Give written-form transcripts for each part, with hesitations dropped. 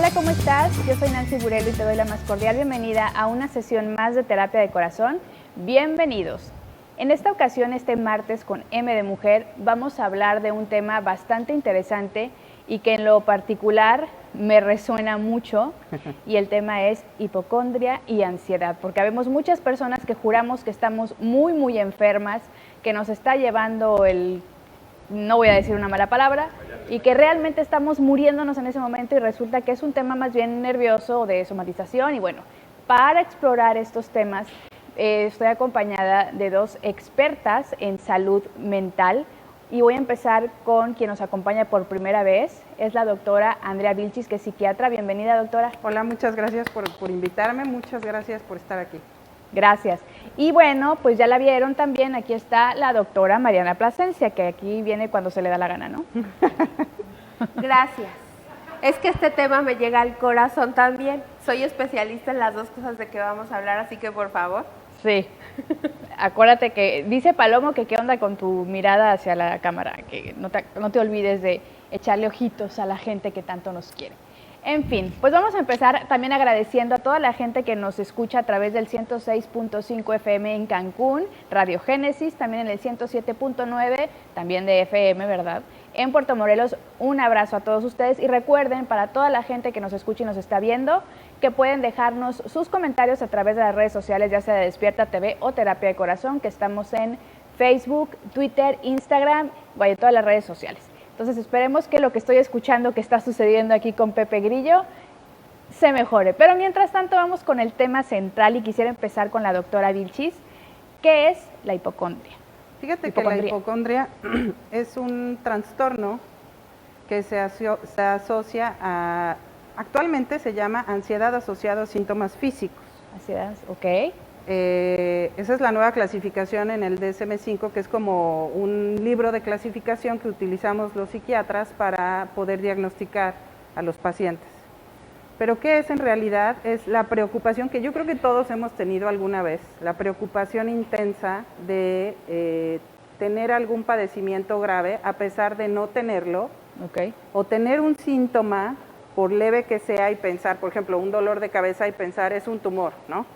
Hola, ¿cómo estás? Yo soy Nancy Burelo y te doy la más cordial bienvenida a una sesión más de Terapia de Corazón. Bienvenidos. En esta ocasión, este martes con M de Mujer, vamos a hablar de un tema bastante interesante y que en lo particular me resuena mucho, y el tema es hipocondria y ansiedad, porque vemos muchas personas que juramos que estamos muy enfermas, que nos está llevando no voy a decir una mala palabra, y que realmente estamos muriéndonos en ese momento y resulta que es un tema más bien nervioso o de somatización. Y bueno, para explorar estos temas estoy acompañada de dos expertas en salud mental y voy a empezar con quien nos acompaña por primera vez, es la doctora Andrea Vilchis, que es psiquiatra. Bienvenida, doctora. Hola, muchas gracias por invitarme, muchas gracias por estar aquí. Gracias. Y bueno, pues ya la vieron también, aquí está la doctora Mariana Plasencia, que aquí viene cuando se le da la gana, ¿no? Gracias. Es que este tema me llega al corazón también. Soy especialista en las dos cosas de que vamos a hablar, así que por favor. Sí. Acuérdate que dice Palomo que qué onda con tu mirada hacia la cámara, que no te olvides de echarle ojitos a la gente que tanto nos quiere. En fin, pues vamos a empezar también agradeciendo a toda la gente que nos escucha a través del 106.5 FM en Cancún, Radio Génesis, también en el 107.9, también de FM, ¿verdad? En Puerto Morelos, un abrazo a todos ustedes y recuerden, para toda la gente que nos escucha y nos está viendo, que pueden dejarnos sus comentarios a través de las redes sociales, ya sea de Despierta TV o Terapia de Corazón, que estamos en Facebook, Twitter, Instagram, vaya, todas las redes sociales. Entonces esperemos que lo que estoy escuchando que está sucediendo aquí con Pepe Grillo se mejore. Pero mientras tanto vamos con el tema central y quisiera empezar con la doctora Vilchis, que es la hipocondria. Fíjate que la hipocondria es un trastorno que se asocia a, actualmente se llama ansiedad asociada a síntomas físicos. Ansiedad, ok. Esa es la nueva clasificación en el DSM-5, que es como un libro de clasificación que utilizamos los psiquiatras para poder diagnosticar a los pacientes. Pero ¿qué es en realidad? Es la preocupación que yo creo que todos hemos tenido alguna vez, la preocupación intensa de tener algún padecimiento grave a pesar de no tenerlo, okay, o tener un síntoma, por leve que sea, y pensar, por ejemplo, un dolor de cabeza y pensar es un tumor, ¿no?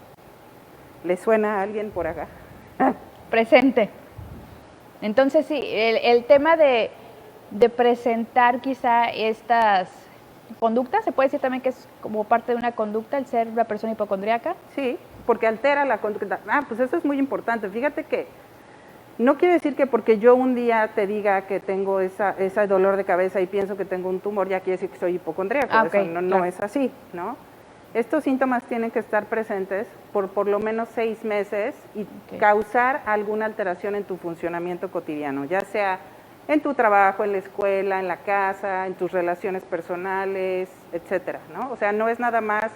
¿Le suena a alguien por acá? Presente. Entonces sí, el tema de presentar quizá estas conductas, ¿se puede decir también que es como parte de una conducta el ser una persona hipocondríaca? Sí, porque altera la conducta. Pues eso es muy importante. Fíjate que no quiere decir que porque yo un día te diga que tengo ese dolor de cabeza y pienso que tengo un tumor, ya quiere decir que soy hipocondríaco. Okay, eso no, claro. No es así, ¿no? Estos síntomas tienen que estar presentes por lo menos 6 meses y causar alguna alteración en tu funcionamiento cotidiano, ya sea en tu trabajo, en la escuela, en la casa, en tus relaciones personales, etcétera, ¿no? O sea, no es nada más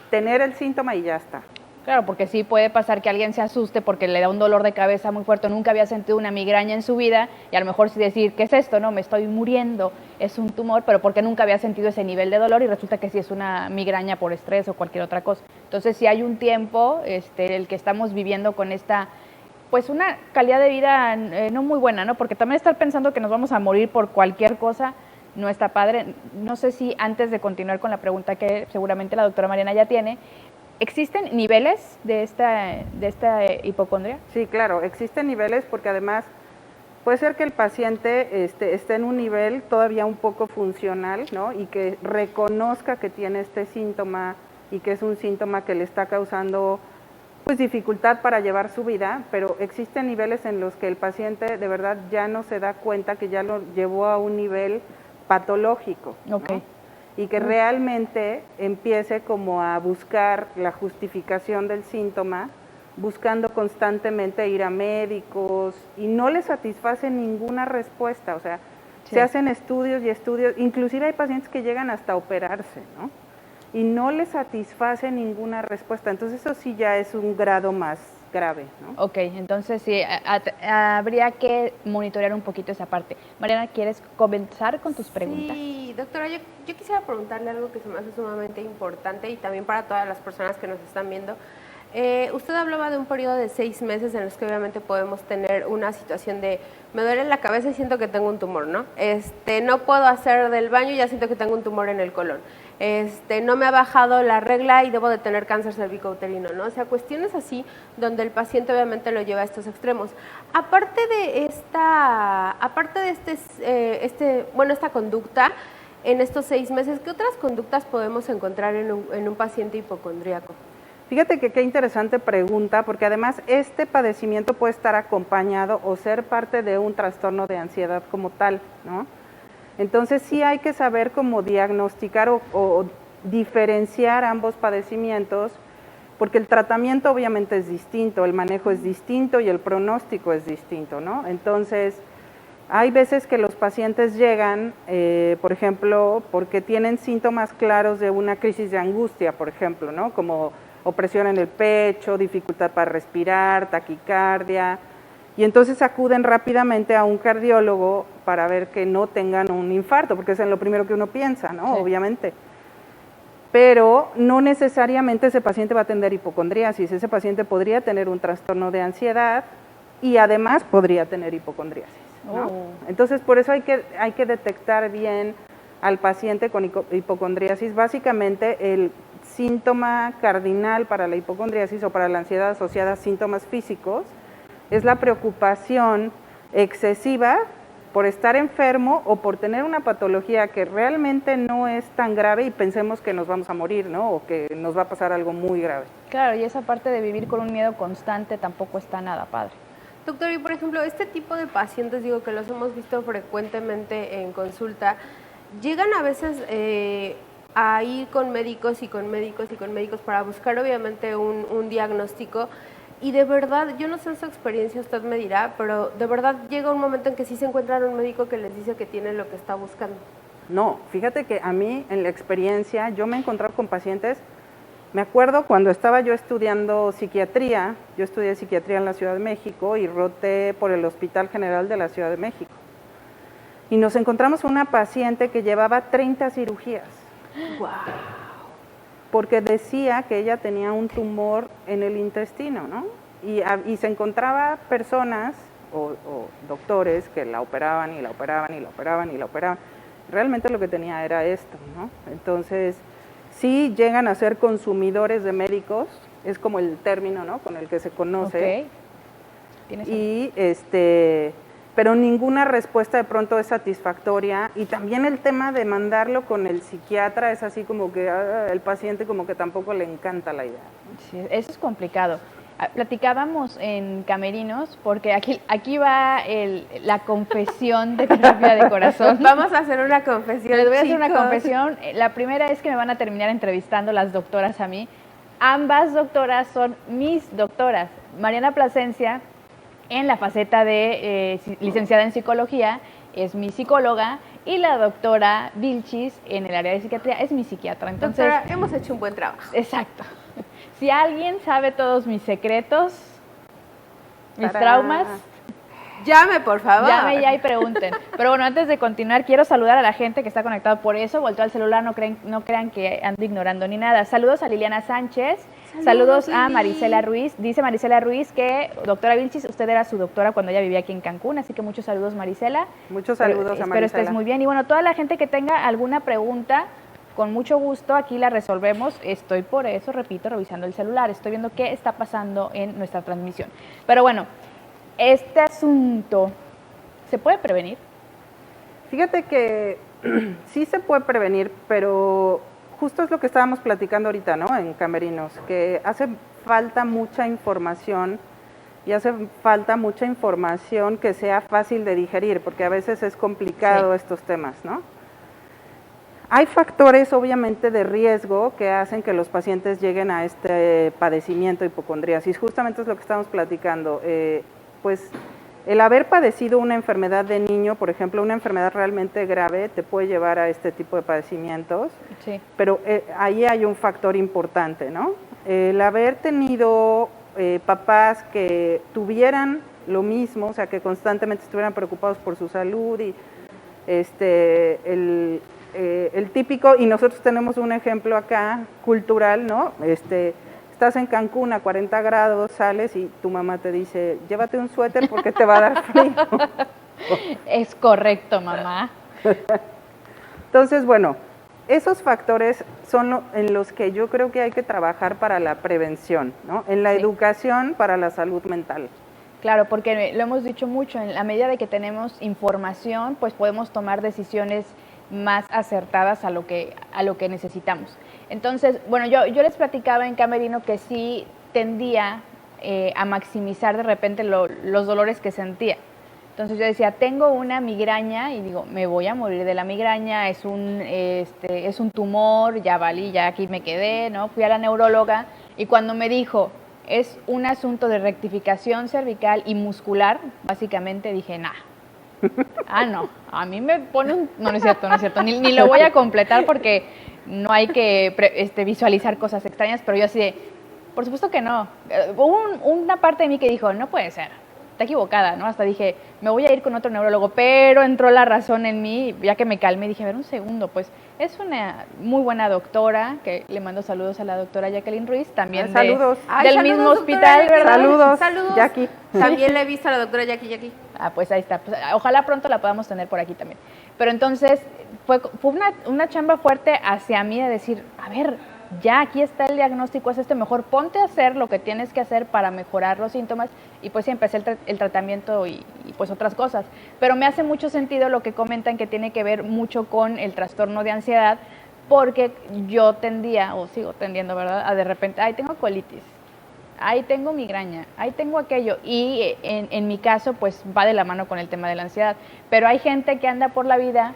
tener el síntoma y ya está. Claro, porque sí puede pasar que alguien se asuste porque le da un dolor de cabeza muy fuerte, nunca había sentido una migraña en su vida, y a lo mejor sí decir, ¿qué es esto? No, me estoy muriendo, es un tumor, pero porque nunca había sentido ese nivel de dolor y resulta que sí es una migraña por estrés o cualquier otra cosa. Entonces sí hay un tiempo el que estamos viviendo con esta, pues una calidad de vida no muy buena, ¿no? Porque también estar pensando que nos vamos a morir por cualquier cosa no está padre. No sé si antes de continuar con la pregunta que seguramente la doctora Mariana ya tiene, ¿existen niveles de esta hipocondria? Sí, claro, existen niveles porque además puede ser que el paciente esté en un nivel todavía un poco funcional, ¿no? Y que reconozca que tiene este síntoma y que es un síntoma que le está causando pues dificultad para llevar su vida, pero existen niveles en los que el paciente de verdad ya no se da cuenta que ya lo llevó a un nivel patológico, ¿no? Okay. Y que realmente empiece como a buscar la justificación del síntoma, buscando constantemente ir a médicos y no le satisface ninguna respuesta. O sea, sí, se hacen estudios y estudios, inclusive hay pacientes que llegan hasta operarse, ¿no? Y no le satisface ninguna respuesta. Entonces eso sí ya es un grado más grave, ¿no? Ok, entonces sí, habría que monitorear un poquito esa parte. Mariana, ¿quieres comenzar con tus preguntas? Sí, doctora, yo quisiera preguntarle algo que se me hace sumamente importante y también para todas las personas que nos están viendo. Usted hablaba de un periodo de 6 meses en los que obviamente podemos tener una situación de me duele la cabeza y siento que tengo un tumor, ¿no? No puedo hacer del baño y ya siento que tengo un tumor en el colon. no me ha bajado la regla y debo de tener cáncer cervicouterino, ¿no? O sea, cuestiones así donde el paciente obviamente lo lleva a estos extremos. Aparte de esta conducta, en estos 6 meses, ¿qué otras conductas podemos encontrar en un paciente hipocondríaco? Fíjate que qué interesante pregunta, porque además este padecimiento puede estar acompañado o ser parte de un trastorno de ansiedad como tal, ¿no? Entonces sí hay que saber cómo diagnosticar o diferenciar ambos padecimientos, porque el tratamiento obviamente es distinto, el manejo es distinto y el pronóstico es distinto, ¿no? Entonces, hay veces que los pacientes llegan, por ejemplo, porque tienen síntomas claros de una crisis de angustia, por ejemplo, ¿no? Como opresión en el pecho, dificultad para respirar, taquicardia, y entonces acuden rápidamente a un cardiólogo para ver que no tengan un infarto, porque es en lo primero que uno piensa, ¿no? Sí. Obviamente. Pero no necesariamente ese paciente va a tener hipocondriasis, ese paciente podría tener un trastorno de ansiedad y además podría tener hipocondriasis, ¿no? Oh. Entonces, por eso hay que detectar bien al paciente con hipocondriasis. Básicamente, el síntoma cardinal para la hipocondriasis o para la ansiedad asociada a síntomas físicos es la preocupación excesiva por estar enfermo o por tener una patología que realmente no es tan grave y pensemos que nos vamos a morir, ¿no? O que nos va a pasar algo muy grave. Claro, y esa parte de vivir con un miedo constante tampoco está nada padre. Doctor, y por ejemplo, este tipo de pacientes, digo que los hemos visto frecuentemente en consulta, llegan a veces a ir con médicos para buscar obviamente un diagnóstico. Y de verdad, yo no sé su experiencia, usted me dirá, pero de verdad llega un momento en que sí se encuentran un médico que les dice que tienen lo que está buscando. No, fíjate que a mí en la experiencia, yo me he encontrado con pacientes, me acuerdo cuando estaba yo estudiando psiquiatría, yo estudié psiquiatría en la Ciudad de México y roté por el Hospital General de la Ciudad de México. Y nos encontramos una paciente que llevaba 30 cirugías. ¡Wow! Porque decía que ella tenía un tumor en el intestino, ¿no? Y se encontraba personas o doctores que la operaban y la operaban y la operaban y la operaban. Realmente lo que tenía era esto, ¿no? Entonces, sí llegan a ser consumidores de médicos, es como el término, ¿no? Con el que se conoce. Okay. Y pero ninguna respuesta de pronto es satisfactoria, y también el tema de mandarlo con el psiquiatra es así como que el paciente como que tampoco le encanta la idea. Sí, eso es complicado. Platicábamos en Camerinos, porque aquí va la confesión de terapia de corazón. Vamos a hacer una confesión. Les voy a hacer una confesión. La primera es que me van a terminar entrevistando las doctoras a mí. Ambas doctoras son mis doctoras. Mariana Plasencia, en la faceta de licenciada en psicología, es mi psicóloga, y la doctora Vilchis, en el área de psiquiatría, es mi psiquiatra. Entonces, doctora, hemos hecho un buen trabajo. Exacto. Si alguien sabe todos mis secretos, mis traumas, llame, por favor. Llame ya y pregunten. Pero bueno, antes de continuar, quiero saludar a la gente que está conectada. Por eso volteó al celular, no crean que ando ignorando ni nada. Saludos a Liliana Sánchez. Saludos a Marisela Ruiz. Dice Marisela Ruiz que, doctora Vilchis, usted era su doctora cuando ella vivía aquí en Cancún, así que muchos saludos, Marisela. Muchos saludos a Marisela. Espero estés muy bien. Y bueno, toda la gente que tenga alguna pregunta, con mucho gusto aquí la resolvemos. Estoy por eso, repito, revisando el celular. Estoy viendo qué está pasando en nuestra transmisión. Pero bueno, este asunto, ¿se puede prevenir? Fíjate que sí se puede prevenir, pero justo es lo que estábamos platicando ahorita, ¿no? En Camerinos, que hace falta mucha información y hace falta mucha información que sea fácil de digerir, porque a veces es complicado estos temas, ¿no? Hay factores obviamente de riesgo que hacen que los pacientes lleguen a este padecimiento de hipocondriasis. Justamente es lo que estamos platicando. Pues el haber padecido una enfermedad de niño, por ejemplo, una enfermedad realmente grave, te puede llevar a este tipo de padecimientos, sí. Pero ahí hay un factor importante, ¿no? El haber tenido papás que tuvieran lo mismo, o sea, que constantemente estuvieran preocupados por su salud y el típico, y nosotros tenemos un ejemplo acá cultural, ¿no? Estás en Cancún a 40 grados, sales y tu mamá te dice, llévate un suéter porque te va a dar frío. Es correcto, mamá. Entonces, bueno, esos factores son en los que yo creo que hay que trabajar para la prevención, ¿no? En la educación para la salud mental. Claro, porque lo hemos dicho mucho, en la medida de que tenemos información, pues podemos tomar decisiones más acertadas a lo que necesitamos. Entonces, bueno, yo les platicaba en camerino que sí tendía a maximizar de repente los dolores que sentía. Entonces yo decía, tengo una migraña y digo, me voy a morir de la migraña, es un tumor, ya valí, ya aquí me quedé, ¿no? Fui a la neuróloga y cuando me dijo, es un asunto de rectificación cervical y muscular, básicamente dije, nah. No, a mí me pone no es cierto, ni lo voy a completar porque no hay que visualizar cosas extrañas, pero yo así de, por supuesto que no. Hubo una parte de mí que dijo, no puede ser, está equivocada, ¿no? Hasta dije, me voy a ir con otro neurólogo, pero entró la razón en mí, ya que me calmé, dije, a ver, un segundo, pues es una muy buena doctora, que le mando saludos a la doctora Jacqueline Ruiz, también saludos. del Saludos, mismo doctora, hospital, ¿verdad? Saludos, Jackie. También la he visto a la doctora Jackie. Pues ahí está, pues, ojalá pronto la podamos tener por aquí también. Pero entonces fue una chamba fuerte hacia mí de decir, a ver, ya aquí está el diagnóstico, es mejor ponte a hacer lo que tienes que hacer para mejorar los síntomas, y pues sí empecé el tratamiento y pues otras cosas. Pero me hace mucho sentido lo que comentan, que tiene que ver mucho con el trastorno de ansiedad, porque yo tendía, o sigo tendiendo, ¿verdad?, a de repente, tengo colitis, ahí tengo migraña, ahí tengo aquello, y en mi caso pues va de la mano con el tema de la ansiedad. Pero hay gente que anda por la vida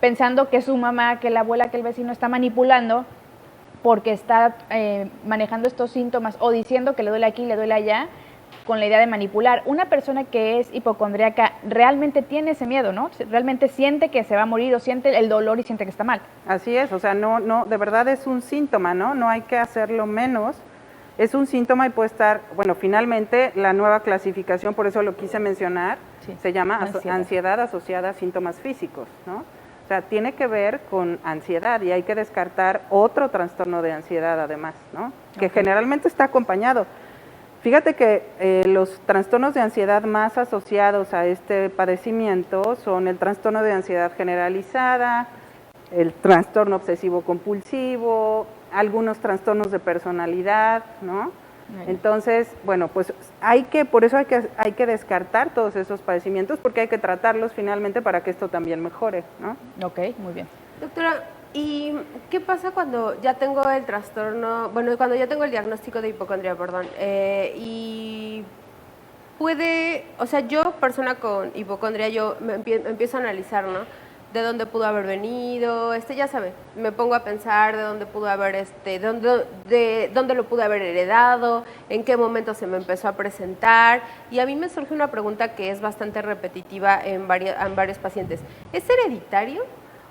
pensando que su mamá, que la abuela, que el vecino está manipulando porque está manejando estos síntomas o diciendo que le duele aquí, le duele allá, con la idea de manipular. Una persona que es hipocondríaca realmente tiene ese miedo, ¿no? Realmente siente que se va a morir o siente el dolor y siente que está mal. Así es, o sea, no, de verdad es un síntoma, ¿no? No hay que hacerlo menos. Es un síntoma y puede estar, bueno, finalmente la nueva clasificación, por eso lo quise mencionar, se llama ansiedad asociada a síntomas físicos, ¿no? O sea, tiene que ver con ansiedad y hay que descartar otro trastorno de ansiedad además, ¿no? Que generalmente está acompañado. Fíjate que los trastornos de ansiedad más asociados a este padecimiento son el trastorno de ansiedad generalizada, el trastorno obsesivo compulsivo, algunos trastornos de personalidad, ¿no? Entonces, bueno, pues por eso hay que descartar todos esos padecimientos, porque hay que tratarlos finalmente para que esto también mejore, ¿no? Ok, muy bien. Doctora, ¿y qué pasa cuando ya tengo el trastorno, cuando ya tengo el diagnóstico de hipocondría, y puede, o sea, yo, persona con hipocondría, yo me empiezo a analizar, ¿no?, de dónde pudo haber venido, ya sabe, me pongo a pensar de dónde pudo haber, de dónde lo pude haber heredado, en qué momento se me empezó a presentar, y a mí me surge una pregunta que es bastante repetitiva en varios pacientes. ¿Es hereditario?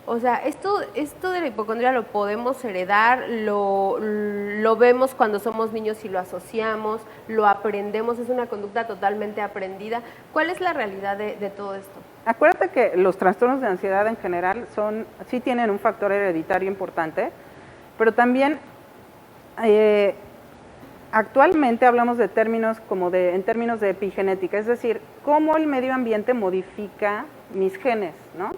O sea, esto de la hipocondría lo podemos heredar, lo vemos cuando somos niños y lo asociamos, lo aprendemos, es una conducta totalmente aprendida. ¿Cuál es la realidad de todo esto? Acuérdate que los trastornos de ansiedad en general sí tienen un factor hereditario importante, pero también actualmente hablamos de términos en términos de epigenética, es decir, cómo el medio ambiente modifica mis genes, ¿no?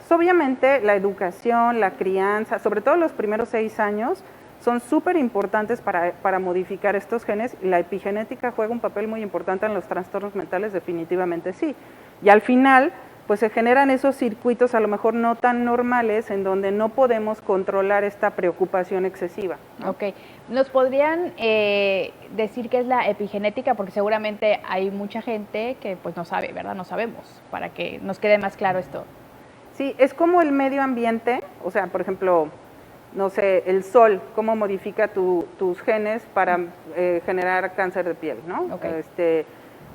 Obviamente la educación, la crianza, sobre todo los primeros 6 años, son súper importantes para modificar estos genes, y la epigenética juega un papel muy importante en los trastornos mentales, definitivamente sí. Y al final, pues se generan esos circuitos a lo mejor no tan normales en donde no podemos controlar esta preocupación excesiva, ¿no? Ok, ¿nos podrían decir qué es la epigenética? Porque seguramente hay mucha gente que pues no sabe, ¿verdad? No sabemos, para que nos quede más claro esto. Sí, es como el medio ambiente, o sea, por ejemplo, no sé, el sol, cómo modifica tus genes para generar cáncer de piel, ¿no? Okay.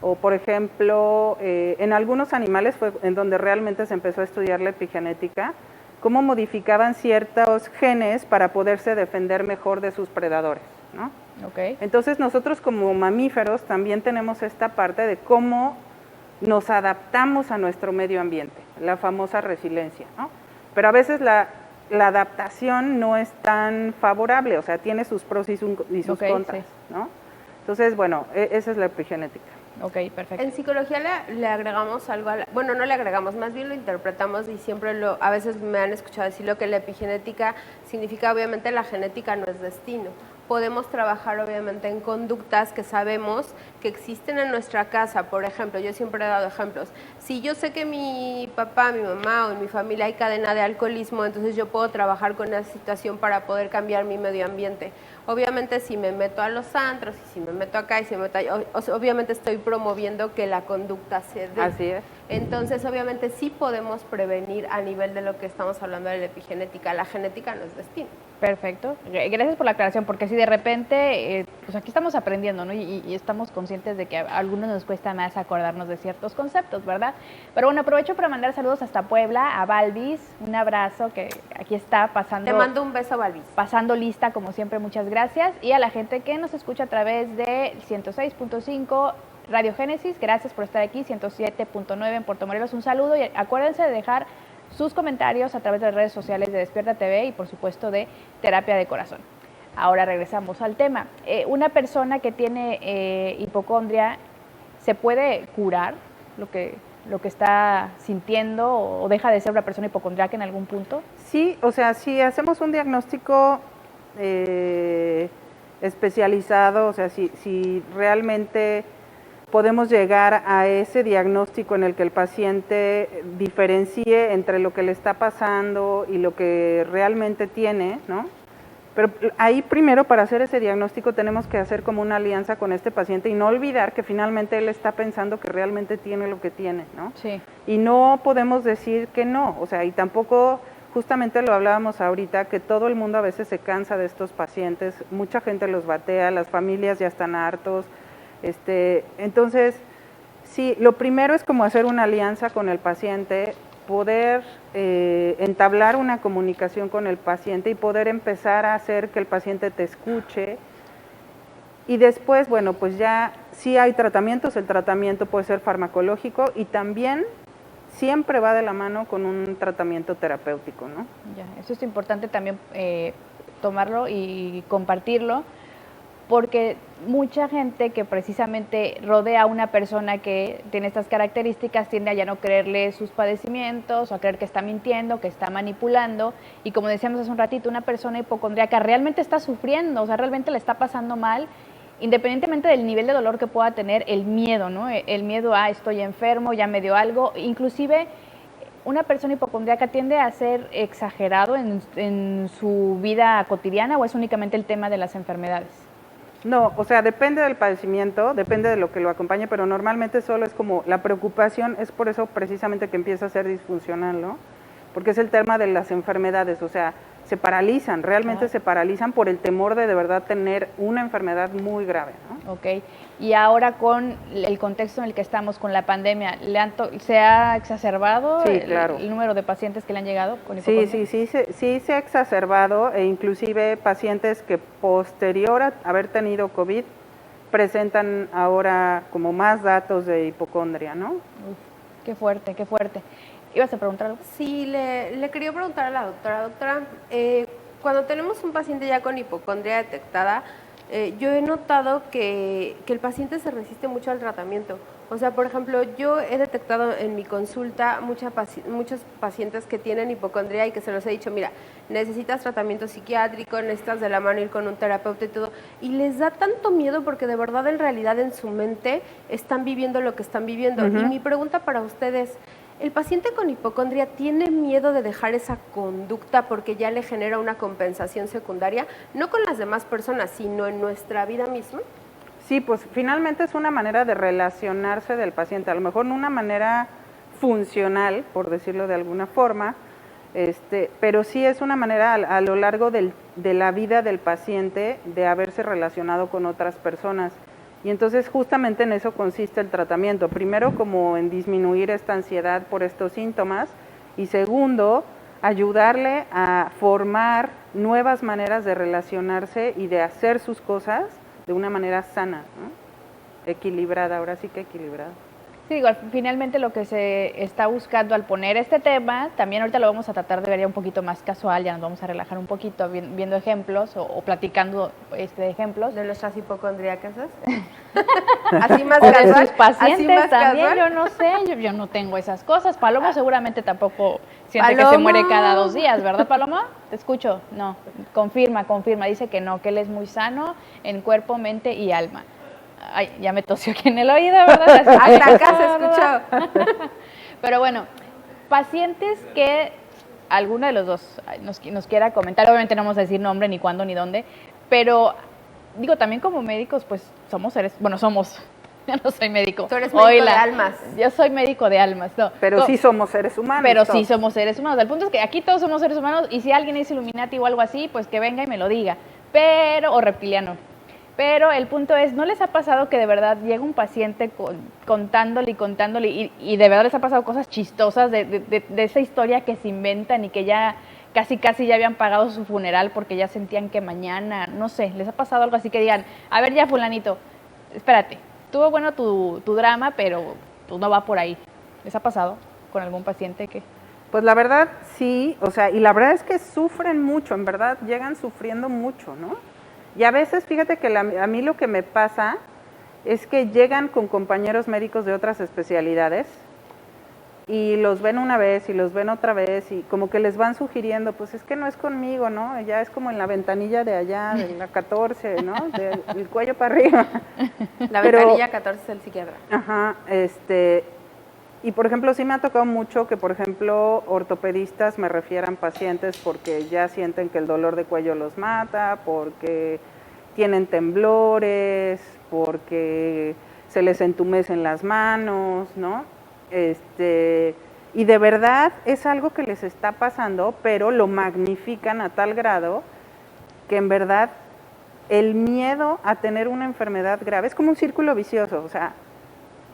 O por ejemplo, en algunos animales fue en donde realmente se empezó a estudiar la epigenética, cómo modificaban ciertos genes para poderse defender mejor de sus predadores, ¿no? Okay. Entonces nosotros como mamíferos también tenemos esta parte de cómo nos adaptamos a nuestro medio ambiente, la famosa resiliencia, ¿no? Pero a veces la adaptación no es tan favorable, o sea, tiene sus pros y sus contras, sí. ¿no? Entonces, bueno, esa es la epigenética. Ok, perfecto. En psicología le agregamos algo, bueno, no le agregamos, más bien lo interpretamos y siempre a veces me han escuchado decirlo que la epigenética significa obviamente la genética no es destino. Podemos trabajar obviamente en conductas que sabemos que existen en nuestra casa. Por ejemplo, yo siempre he dado ejemplos. Si yo sé que mi papá, mi mamá o en mi familia hay cadena de alcoholismo, entonces yo puedo trabajar con esa situación para poder cambiar mi medio ambiente. Obviamente si me meto a los antros y si me meto acá y si me meto allá, obviamente estoy promoviendo que la conducta se dé. Así es. Entonces obviamente sí podemos prevenir a nivel de lo que estamos hablando de la epigenética. La genética no es destino. Perfecto. Gracias por la aclaración, porque si de repente, pues aquí estamos aprendiendo, ¿no? Y estamos conscientes de que a algunos nos cuesta más acordarnos de ciertos conceptos, ¿verdad? Pero bueno, aprovecho para mandar saludos hasta Puebla, a Balvis, un abrazo que aquí está pasando. Te mando un beso, Balvis. Pasando lista, como siempre, muchas gracias. Y a la gente que nos escucha a través de 106.5 Radio Génesis, gracias por estar aquí, 107.9 en Puerto Morelos, un saludo y acuérdense de dejar sus comentarios a través de las redes sociales de Despierta TV y por supuesto de Terapia de Corazón. Ahora regresamos al tema. Una persona que tiene hipocondria, ¿se puede curar lo que está sintiendo o deja de ser una persona hipocondriaca en algún punto? Sí, o sea, si hacemos un diagnóstico especializado, o sea, si realmente podemos llegar a ese diagnóstico en el que el paciente diferencie entre lo que le está pasando y lo que realmente tiene, ¿no? Pero ahí primero para hacer ese diagnóstico tenemos que hacer como una alianza con este paciente y no olvidar que finalmente él está pensando que realmente tiene lo que tiene, ¿no? Sí. Y no podemos decir que no, o sea, y tampoco, justamente lo hablábamos ahorita, que todo el mundo a veces se cansa de estos pacientes, mucha gente los batea, las familias ya están hartos. Entonces, sí, lo primero es como hacer una alianza con el paciente, poder entablar una comunicación con el paciente y poder empezar a hacer que el paciente te escuche. Y después, bueno, pues ya sí hay tratamientos, el tratamiento puede ser farmacológico y también siempre va de la mano con un tratamiento terapéutico, ¿no? Ya, eso es importante también tomarlo y compartirlo, porque mucha gente que precisamente rodea a una persona que tiene estas características tiende a ya no creerle sus padecimientos o a creer que está mintiendo, que está manipulando, y como decíamos hace un ratito, una persona hipocondríaca realmente está sufriendo, o sea, realmente le está pasando mal, independientemente del nivel de dolor que pueda tener, el miedo, ¿no? El miedo a estoy enfermo, ya me dio algo, inclusive una persona hipocondríaca tiende a ser exagerado en su vida cotidiana, ¿o es únicamente el tema de las enfermedades? No, o sea, depende del padecimiento, depende de lo que lo acompañe, pero normalmente solo es como la preocupación, es por eso precisamente que empieza a ser disfuncional, ¿no? Porque es el tema de las enfermedades, o sea, se paralizan, realmente se paralizan por el temor de verdad tener una enfermedad muy grave, ¿no? Ok, y ahora con el contexto en el que estamos, con la pandemia, ¿se ha exacerbado Sí, claro. el número de pacientes que le han llegado con hipocondria? Sí se ha exacerbado e inclusive pacientes que posterior a haber tenido COVID presentan ahora como más datos de hipocondria, ¿no? Uf, qué fuerte, qué fuerte. ¿Ibas a preguntar algo? Sí, le quería preguntar a la doctora. Doctora, cuando tenemos un paciente ya con hipocondria detectada, yo he notado que el paciente se resiste mucho al tratamiento. O sea, por ejemplo, yo he detectado en mi consulta muchos pacientes que tienen hipocondria y que se los he dicho, mira, necesitas tratamiento psiquiátrico, necesitas de la mano ir con un terapeuta y todo. Y les da tanto miedo porque de verdad en realidad en su mente están viviendo lo que están viviendo. Y mi pregunta para ustedes, ¿el paciente con hipocondria tiene miedo de dejar esa conducta porque ya le genera una compensación secundaria, no con las demás personas, sino en nuestra vida misma? Sí, pues finalmente es una manera de relacionarse del paciente, a lo mejor no una manera funcional, por decirlo de alguna forma, pero sí es una manera a lo largo de la vida del paciente de haberse relacionado con otras personas. Y entonces justamente en eso consiste el tratamiento. Primero, como en disminuir esta ansiedad por estos síntomas, y segundo, ayudarle a formar nuevas maneras de relacionarse y de hacer sus cosas de una manera sana, ¿no? Equilibrada, ahora sí que equilibrada. Sí, digo, finalmente lo que se está buscando al poner este tema, también ahorita lo vamos a tratar de ver ya un poquito más casual, ya nos vamos a relajar un poquito viendo ejemplos o platicando ejemplos. ¿De nuestras hipocondríacas? Así más O de casual. sus pacientes así más también, casual. yo no sé, yo no tengo esas cosas. Palomo seguramente tampoco siente que se Paloma. muere cada 2 días, ¿verdad, Paloma? Te escucho. No, confirma, dice que no, que él es muy sano en cuerpo, mente y alma. Ay, ya me tosió aquí en el oído, ¿verdad? Hasta acá se escuchó. Pero bueno, pacientes que alguno de los dos nos quiera comentar, obviamente no vamos a decir nombre, ni cuándo, ni dónde, pero digo, también como médicos, pues somos seres, bueno, somos, yo no soy médico. Tú eres médico de Oila, almas. Yo soy médico de almas, no. Pero sí somos seres humanos. Pero todos. sí somos seres humanos. El punto es que aquí todos somos seres humanos y si alguien es Illuminati o algo así, pues que venga y me lo diga. Pero, o reptiliano. Pero el punto es, ¿no les ha pasado que de verdad llega un paciente contándole y de verdad les ha pasado cosas chistosas de esa historia que se inventan y que ya casi ya habían pagado su funeral porque ya sentían que mañana, no sé, les ha pasado algo así que digan, a ver ya fulanito, espérate, estuvo bueno tu drama, pero pues no va por ahí. ¿Les ha pasado con algún paciente que...? Pues la verdad sí, o sea, y la verdad es que sufren mucho, en verdad, llegan sufriendo mucho, ¿no? Y a veces, fíjate que a mí lo que me pasa es que llegan con compañeros médicos de otras especialidades y los ven una vez y los ven otra vez y como que les van sugiriendo, pues es que no es conmigo, ¿no? Ya es como en la ventanilla de allá, de la 14, ¿no? Del cuello para arriba. La ventanilla 14 es el psiquiatra. Ajá, y por ejemplo, sí me ha tocado mucho que, por ejemplo, ortopedistas me refieran pacientes porque ya sienten que el dolor de cuello los mata, porque tienen temblores, porque se les entumecen las manos, ¿no? Y de verdad es algo que les está pasando, pero lo magnifican a tal grado que en verdad el miedo a tener una enfermedad grave es como un círculo vicioso, o sea,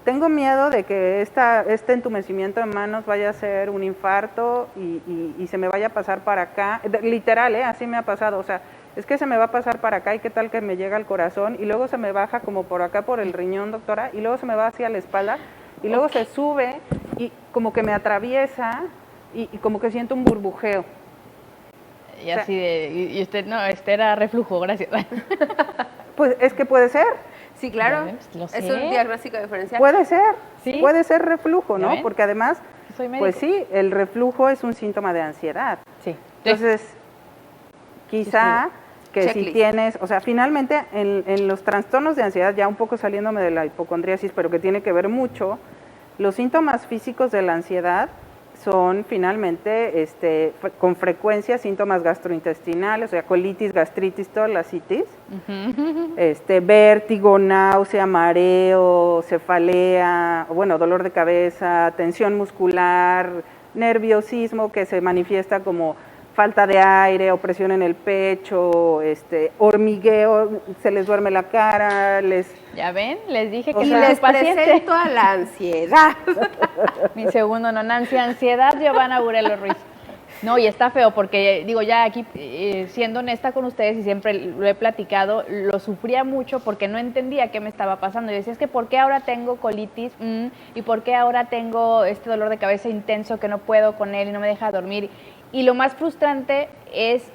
tengo miedo de que este entumecimiento de manos vaya a ser un infarto y se me vaya a pasar para acá. Literal, así me ha pasado. O sea, es que se me va a pasar para acá y qué tal que me llega al corazón y luego se me baja como por acá por el riñón, doctora, y luego se me va hacia la espalda y luego se sube y como que me atraviesa y como que siento un burbujeo. Y así y usted, no, este era reflujo, gracias. Pues es que puede ser. Sí, claro. Lo sé. Es un diagnóstico diferencial. Puede ser, ¿Sí? puede ser reflujo, ¿no? Porque además, Soy médico. pues sí, el reflujo es un síntoma de ansiedad. Sí. Entonces, quizá que Checklist. si tienes, o sea, finalmente en los trastornos de ansiedad, ya un poco saliéndome de la hipocondriasis, pero que tiene que ver mucho, los síntomas físicos de la ansiedad son finalmente con frecuencia síntomas gastrointestinales, o sea, colitis, gastritis, todas las citis, vértigo, náusea, mareo, cefalea, bueno, dolor de cabeza, tensión muscular, nerviosismo que se manifiesta como falta de aire, opresión en el pecho, hormigueo, se les duerme la cara, ¿Ya ven? Les dije que O Y sea, les presento a la ansiedad. Mi segundo no, Nancy, ansiedad, Giovanna Burelo Ruiz. No, y está feo porque, digo, ya aquí, siendo honesta con ustedes y siempre lo he platicado, lo sufría mucho porque no entendía qué me estaba pasando. Y decía, es que ¿por qué ahora tengo colitis? ¿Y por qué ahora tengo este dolor de cabeza intenso que no puedo con él y no me deja dormir? Y lo más frustrante es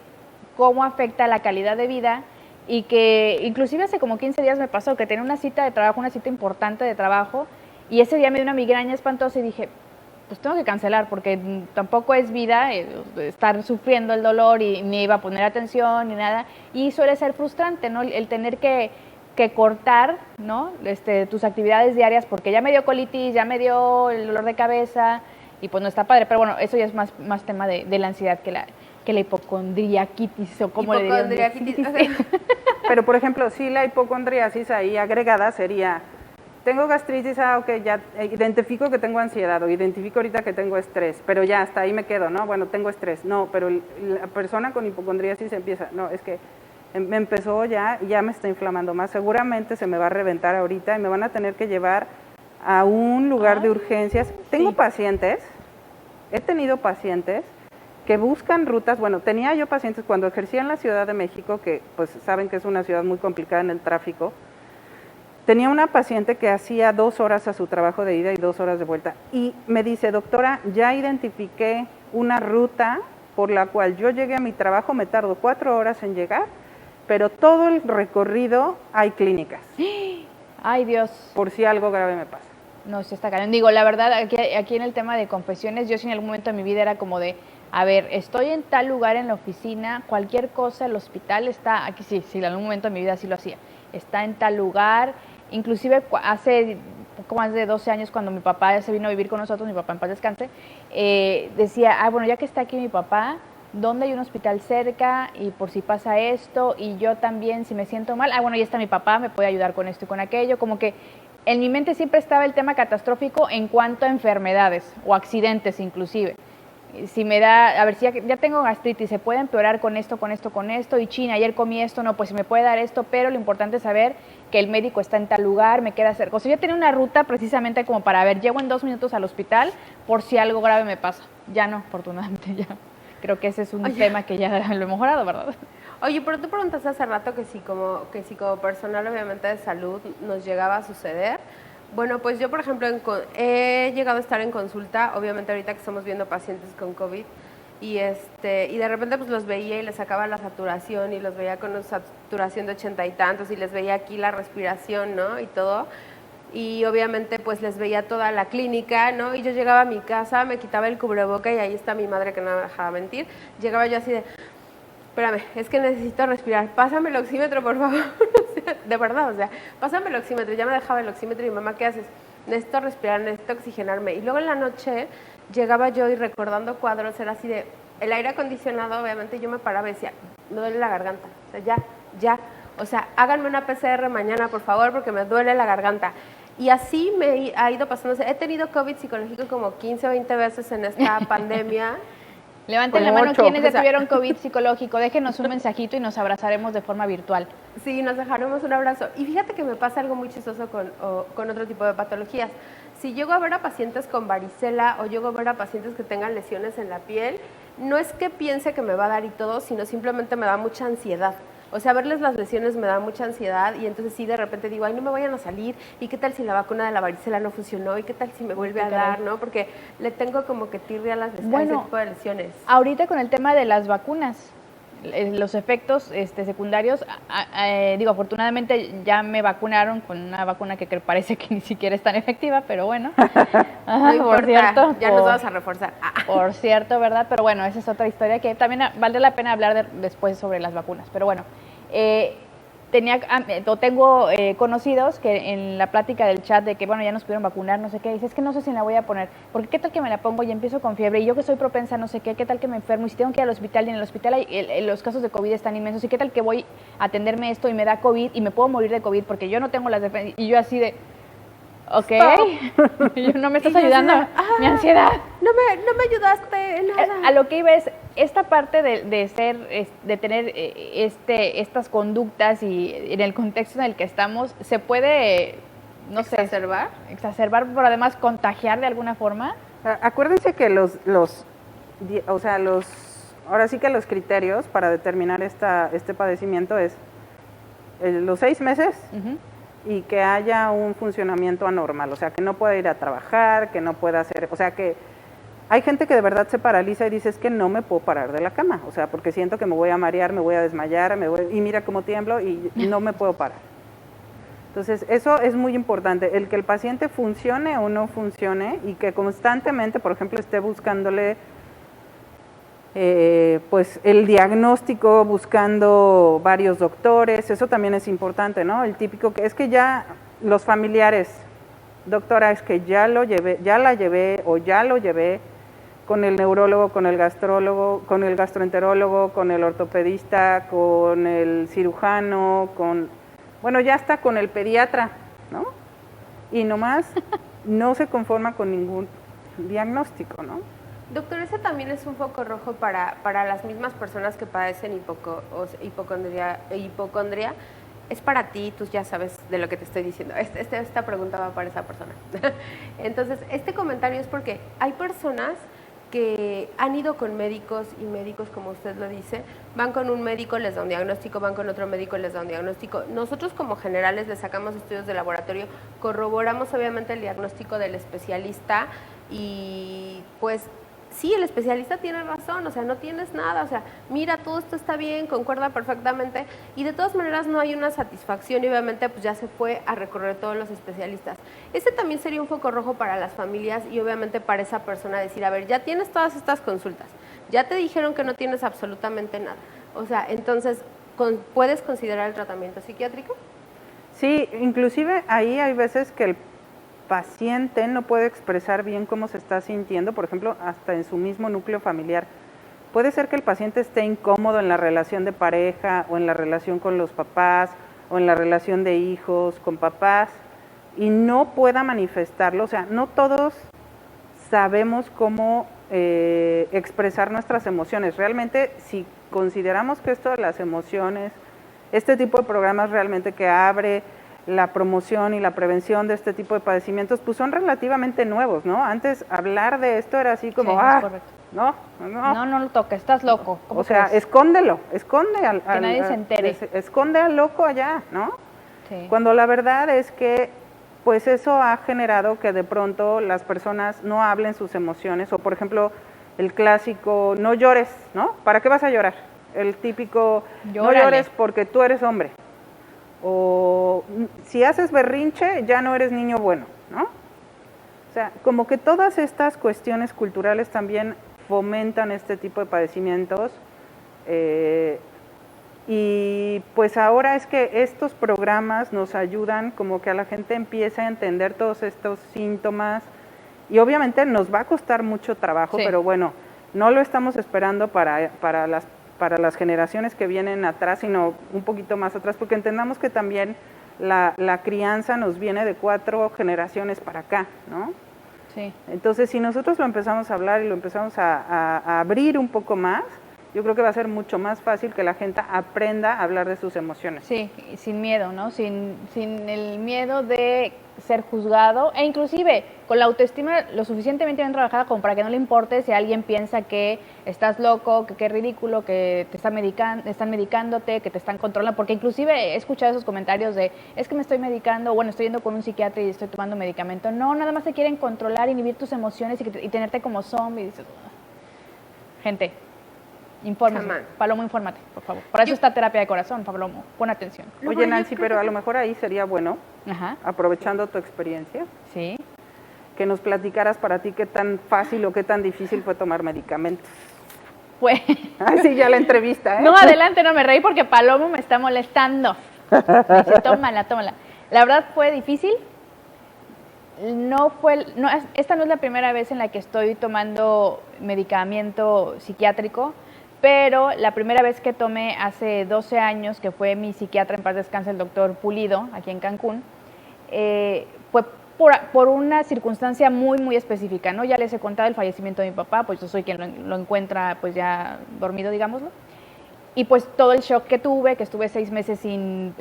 cómo afecta la calidad de vida y que inclusive hace como 15 días me pasó que tenía una cita de trabajo, una cita importante de trabajo, y ese día me dio una migraña espantosa y dije, pues tengo que cancelar porque tampoco es vida estar sufriendo el dolor y ni iba a poner atención ni nada, y suele ser frustrante, ¿no? El tener que cortar, ¿no? Tus actividades diarias porque ya me dio colitis, ya me dio el dolor de cabeza y pues no está padre, pero bueno, eso ya es más tema de la ansiedad que la hipocondriaquitis o como le digan. Hipocondriaquitis. Pero, por ejemplo, si la hipocondriasis ahí agregada sería, tengo gastritis, ok, ya identifico que tengo ansiedad o identifico ahorita que tengo estrés, pero ya hasta ahí me quedo, ¿no? Bueno, tengo estrés. No, pero la persona con hipocondriasis empieza, no, es que me empezó ya me está inflamando más, seguramente se me va a reventar ahorita y me van a tener que llevar a un lugar de urgencias. Tengo pacientes, he tenido pacientes que buscan rutas, bueno, tenía yo pacientes cuando ejercía en la Ciudad de México, que pues saben que es una ciudad muy complicada en el tráfico, tenía una paciente que hacía 2 horas a su trabajo de ida y 2 horas de vuelta, y me dice, doctora, ya identifiqué una ruta por la cual yo llegué a mi trabajo, me tardo 4 horas en llegar, pero todo el recorrido hay clínicas. Ay, Dios. por si algo grave me pasa. No, sí está cañón. Digo, la verdad, aquí en el tema de confesiones, yo sí en algún momento de mi vida era como de, a ver, estoy en tal lugar en la oficina, cualquier cosa, el hospital está, aquí sí, en algún momento de mi vida sí lo hacía, está en tal lugar, inclusive hace poco más de 12 años cuando mi papá se vino a vivir con nosotros, mi papá en paz descanse, decía, bueno, ya que está aquí mi papá, ¿dónde hay un hospital cerca? Y por si pasa esto, y yo también, si me siento mal, bueno, ya está mi papá, me puede ayudar con esto y con aquello, como que en mi mente siempre estaba el tema catastrófico en cuanto a enfermedades o accidentes inclusive. Si me da, a ver, si ya tengo gastritis, se puede empeorar con esto, y China, ayer comí esto, no, pues se me puede dar esto, pero lo importante es saber que el médico está en tal lugar, me queda cerca. O sea, yo tenía una ruta precisamente como para, ver, llego en 2 minutos al hospital por si algo grave me pasa. Ya no, afortunadamente ya. Creo que ese es un tema que ya lo he mejorado, ¿verdad? Oye, pero tú preguntaste hace rato que si como personal obviamente de salud nos llegaba a suceder. Bueno, pues yo, por ejemplo, he llegado a estar en consulta, obviamente ahorita que estamos viendo pacientes con COVID, y de repente pues los veía y les sacaba la saturación y los veía con una saturación de 80 y tantos y les veía aquí la respiración, ¿no? Y todo. Y obviamente pues les veía toda la clínica, ¿no? Y yo llegaba a mi casa, me quitaba el cubreboca y ahí está mi madre que no me dejaba mentir. Llegaba yo así de, espérame, es que necesito respirar, pásame el oxímetro, por favor. De verdad, o sea, pásame el oxímetro, ya me dejaba el oxímetro y mamá, ¿qué haces? Necesito respirar, necesito oxigenarme. Y luego en la noche llegaba yo y recordando cuadros, era así de, el aire acondicionado, obviamente yo me paraba y decía, me duele la garganta, o sea, ya, o sea, háganme una PCR mañana, por favor, porque me duele la garganta. Y así me ha ido pasando, he tenido COVID psicológico como 15 o 20 veces en esta pandemia. Levanten la mano quienes ya tuvieron COVID psicológico, déjenos un mensajito y nos abrazaremos de forma virtual. Sí, nos dejaremos un abrazo. Y fíjate que me pasa algo muy chistoso con otro tipo de patologías. Si llego a ver a pacientes con varicela o llego a ver a pacientes que tengan lesiones en la piel, no es que piense que me va a dar y todo, sino simplemente me da mucha ansiedad. O sea, verles las lesiones me da mucha ansiedad y entonces sí, de repente digo, ay, no me vayan a salir, ¿y qué tal si la vacuna de la varicela no funcionó? ¿Y qué tal si me vuelve a dar? ¿No? Porque le tengo como que tirria a las ese tipo de lesiones. Ahorita con el tema de las vacunas, los efectos secundarios, digo, afortunadamente ya me vacunaron con una vacuna que parece que ni siquiera es tan efectiva, pero bueno. No importa, por cierto, ya nos vamos a reforzar. Por cierto, ¿verdad? Pero bueno, esa es otra historia que también vale la pena hablar después sobre las vacunas. Pero bueno, tengo conocidos que en la plática del chat de que, bueno, ya nos pudieron vacunar, no sé qué, dice, es que no sé si me la voy a poner, porque qué tal que me la pongo y empiezo con fiebre, y yo que soy propensa, no sé qué tal que me enfermo, y si tengo que ir al hospital, y en el hospital los casos de COVID están inmensos, y qué tal que voy a atenderme esto y me da COVID, y me puedo morir de COVID, porque yo no tengo las defensas, y yo así de, ok, y no me estás ayudando, mi ansiedad. No me ayudaste en nada. A lo que iba es, esta parte de tener estas conductas y en el contexto en el que estamos, ¿se puede, no sé, exacerbar, pero además contagiar de alguna forma? Acuérdense que ahora sí que los criterios para determinar este padecimiento es los 6 meses, y que haya un funcionamiento anormal, o sea, que no pueda ir a trabajar, que no pueda hacer, o sea, que hay gente que de verdad se paraliza y dice, es que no me puedo parar de la cama, o sea, porque siento que me voy a marear, me voy a desmayar, y mira cómo tiemblo y no me puedo parar. Entonces, eso es muy importante, el que el paciente funcione o no funcione y que constantemente, por ejemplo, esté buscándole pues el diagnóstico, buscando varios doctores, eso también es importante, ¿no? El típico que es que ya los familiares, doctora, es que ya la llevé o ya lo llevé con el neurólogo, con el gastrólogo, con el gastroenterólogo, con el ortopedista, con el cirujano, bueno, ya está con el pediatra, ¿no? Y nomás no se conforma con ningún diagnóstico, ¿no? Doctor, ese también es un foco rojo para las mismas personas que padecen hipocondria. Es para ti, tú ya sabes de lo que te estoy diciendo. Esta pregunta va para esa persona. Entonces, este comentario es porque hay personas que han ido con médicos y médicos, como usted lo dice, van con un médico, les da un diagnóstico, van con otro médico, les da un diagnóstico. Nosotros como generales les sacamos estudios de laboratorio, corroboramos obviamente el diagnóstico del especialista y pues sí, el especialista tiene razón, o sea, no tienes nada, o sea, mira, todo esto está bien, concuerda perfectamente, y de todas maneras no hay una satisfacción y obviamente pues ya se fue a recorrer todos los especialistas. Ese también sería un foco rojo para las familias y obviamente para esa persona decir, a ver, ya tienes todas estas consultas, ya te dijeron que no tienes absolutamente nada, o sea, entonces, ¿puedes considerar el tratamiento psiquiátrico? Sí, inclusive ahí hay veces que el paciente no puede expresar bien cómo se está sintiendo, por ejemplo, hasta en su mismo núcleo familiar. Puede ser que el paciente esté incómodo en la relación de pareja o en la relación con los papás o en la relación de hijos con papás y no pueda manifestarlo. O sea, no todos sabemos cómo expresar nuestras emociones. Realmente, si consideramos que esto de las emociones, este tipo de programas realmente que abre la promoción y la prevención de este tipo de padecimientos, pues son relativamente nuevos, ¿no? Antes hablar de esto era así como, no lo toques, estás loco. O sea, escóndelo, esconde que nadie se entere. Esconde al loco allá, ¿no? Sí. Cuando la verdad es que, pues eso ha generado que de pronto las personas no hablen sus emociones, o por ejemplo, el clásico, no llores, ¿no? ¿Para qué vas a llorar? El típico, Llórale. no llores porque tú eres hombre. O si haces berrinche, ya no eres niño bueno, ¿no? O sea, como que todas estas cuestiones culturales también fomentan este tipo de padecimientos y pues ahora es que estos programas nos ayudan como que a la gente empiece a entender todos estos síntomas y obviamente nos va a costar mucho trabajo, sí. Pero bueno, no lo estamos esperando para las generaciones que vienen atrás, sino un poquito más atrás, porque entendamos que también la crianza nos viene de 4 generaciones para acá, ¿no? Sí. Entonces, si nosotros lo empezamos a hablar y lo empezamos a abrir un poco más, yo creo que va a ser mucho más fácil que la gente aprenda a hablar de sus emociones. Sí, sin miedo, ¿no? Sin el miedo de ser juzgado e inclusive con la autoestima lo suficientemente bien trabajada como para que no le importe si alguien piensa que estás loco, que es ridículo, que te están medicándote, que te están controlando, porque inclusive he escuchado esos comentarios de es que me estoy medicando, bueno, estoy yendo con un psiquiatra y estoy tomando medicamento. No, nada más te quieren controlar, inhibir tus emociones y tenerte como zombie. Dices, gente, infórmate. Palomo, infórmate, por favor. Para eso está terapia de corazón, Palomo. Pon atención. Oye, Nancy, pero a lo mejor ahí sería bueno, aprovechando tu experiencia, sí, que nos platicaras para ti qué tan fácil o qué tan difícil fue tomar medicamentos. Pues... Ay, sí, ya la entrevista, ¿eh? No, adelante, no me reí porque Palomo me está molestando. Me dice, tómala. La verdad fue difícil. Esta no es la primera vez en la que estoy tomando medicamento psiquiátrico, pero la primera vez que tomé hace 12 años, que fue mi psiquiatra, en paz descanse, el doctor Pulido, aquí en Cancún, fue por una circunstancia muy específica, ¿no? Ya les he contado el fallecimiento de mi papá, pues yo soy quien lo encuentra pues ya dormido, digámoslo. Y pues todo el shock que tuve, que estuve 6 meses sin